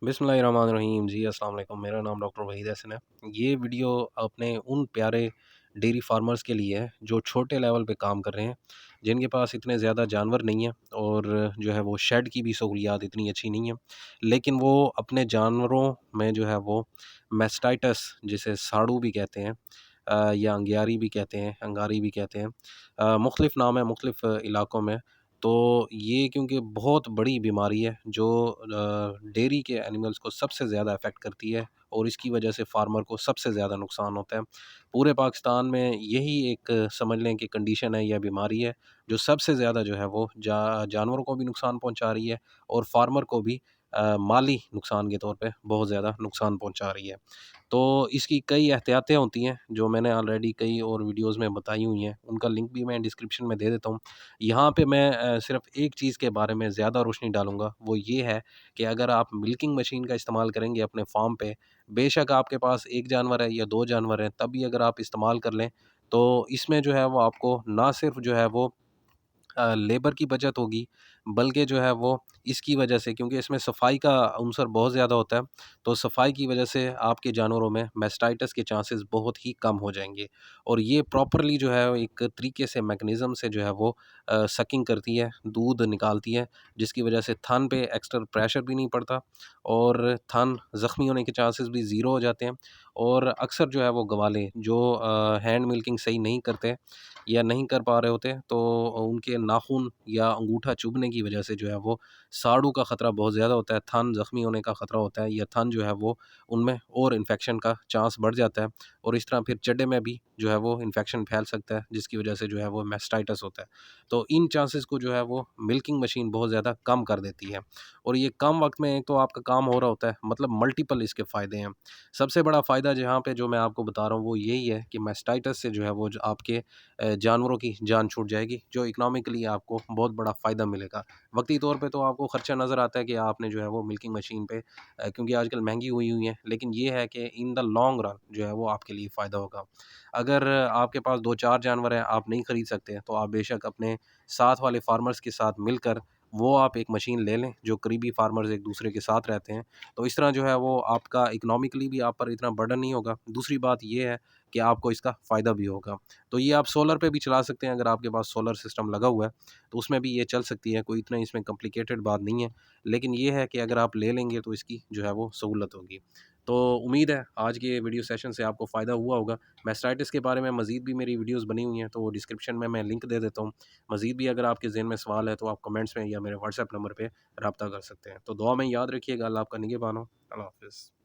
बिस्मिल्लाहिर्रहमानिर्रहीम। जी अस्सलाम वालेकुम। मेरा नाम डॉक्टर वहीद हसन है। ये वीडियो अपने उन प्यारे डेयरी फार्मर्स के लिए है जो छोटे लेवल पे काम कर रहे हैं, जिनके पास इतने ज़्यादा जानवर नहीं हैं और जो है वो शेड की भी सहूलियात इतनी अच्छी नहीं है। लेकिन वो अपने जानवरों में जो है वो मैस्टाइटस, जिसे साड़ू भी कहते हैं या अंगियारी भी कहते हैं, अंगारी भी कहते हैं, मुख्तलिफ़ नाम है मुख्तलिफ़ इलाकों में। तो ये क्योंकि बहुत बड़ी बीमारी है जो डेयरी के एनिमल्स को सबसे ज़्यादा अफ़ेक्ट करती है और इसकी वजह से फार्मर को सबसे ज़्यादा नुकसान होता है। पूरे पाकिस्तान में यही एक समझ लें कि कंडीशन है या बीमारी है जो सबसे ज़्यादा जो है वो जानवरों को भी नुकसान पहुँचा रही है और फार्मर को भी माली नुकसान के तौर पे बहुत ज़्यादा नुकसान पहुँचा रही है। तो इसकी कई एहतियातें होती हैं जो मैंने ऑलरेडी कई और वीडियोज़ में बताई हुई हैं, उनका लिंक भी मैं डिस्क्रिप्शन में दे देता हूँ। यहाँ पे मैं सिर्फ़ एक चीज़ के बारे में ज़्यादा रोशनी डालूँगा, वो ये है कि अगर आप मिल्किंग मशीन का इस्तेमाल करेंगे अपने फ़ार्म पे, बेशक आपके पास 1 जानवर है या 2 जानवर हैं, तब भी अगर आप इस्तेमाल कर लें, तो इसमें जो है वो आपको ना सिर्फ़ जो है वो लेबर की बचत होगी, बल्कि जो है वो इसकी वजह से, क्योंकि इसमें सफाई का अंसर बहुत ज़्यादा होता है, तो सफाई की वजह से आपके जानवरों में मैस्टाइटिस के चांसेस बहुत ही कम हो जाएँगे। और ये प्रॉपरली जो है एक तरीके से मैकेनिज़्म से जो है वो सकिंग करती है, दूध निकालती है, जिसकी वजह से थन पे एक्स्ट्रा प्रेशर भी नहीं पड़ता और थन ज़ख्मी होने के चांसेस भी ज़ीरो हो जाते हैं। और अक्सर जो है वो गवाले जो हैंड मिल्किंग सही नहीं करते या नहीं कर पा रहे होते, तो उनके नाखून या अंगूठा चुभने की वजह से जो है वो साड़ू का ख़तरा बहुत ज़्यादा होता है, थन ज़ख्मी होने का ख़तरा होता है या थन जो है वो उनमें और इन्फेक्शन का चांस बढ़ जाता है और इस तरह फिर चड्डे में भी जो है वो इन्फेक्शन फैल सकता है, जिसकी वजह से जो है वो मैस्टाइटिस होता है। तो इन चांसेस को जो है वो मिल्किंग मशीन बहुत ज़्यादा कम कर देती है और ये कम वक़्त में एक तो आपका काम हो रहा होता है, मतलब मल्टीपल इसके फ़ायदे हैं। सबसे बड़ा फ़ायदा जहाँ पे जो मैं आपको बता रहा हूँ वो यही है कि मैस्टाइटिस से जो है वो जो आपके जानवरों की जान छूट जाएगी, जो इकोनॉमिकली आपको बहुत बड़ा फ़ायदा मिलेगा। वक़्ती तौर पे तो आपको खर्चा नज़र आता है कि आपने जो है वो मिल्किंग मशीन पे क्योंकि आजकल महँगी हुई हुई हैं, लेकिन ये है कि इन द लॉन्ग रन जो है वो आपके लिए फ़ायदा होगा। अगर आपके पास 2-4 जानवर हैं, आप नहीं खरीद सकते, तो आप बेशक अपने साथ वाले फार्मर्स के साथ मिलकर वो आप एक मशीन ले लें, जो करीबी फार्मर्स एक-दूसरे के साथ रहते हैं। तो इस तरह जो है वो आपका इकोनॉमिकली भी आप पर इतना बर्डन नहीं होगा। दूसरी बात ये है कि आपको इसका फ़ायदा भी होगा। तो ये आप सोलर पे भी चला सकते हैं, अगर आपके पास सोलर सिस्टम लगा हुआ है, तो उसमें भी ये चल सकती है, कोई इतना इसमें कॉम्प्लिकेटेड बात नहीं है। लेकिन ये है कि अगर आप ले लेंगे तो इसकी जो है वो सहूलत होगी। तो उम्मीद है आज के वीडियो सेशन से आपको फ़ायदा हुआ होगा। मैस्टाइटिस के बारे में मज़ीद भी मेरी वीडियोज़ बनी हुई हैं, तो वो डिस्क्रिप्शन में मैं लिंक दे देता हूँ। मज़ीद भी अगर आपके ज़हन में सवाल है तो आप कमेंट्स में या मेरे व्हाट्सएप नंबर पे राब्ता कर सकते हैं। तो दुआ में याद रखिएगा। अल्लाह आपका निगहबान हो। अल्लाह हाफ़िज़।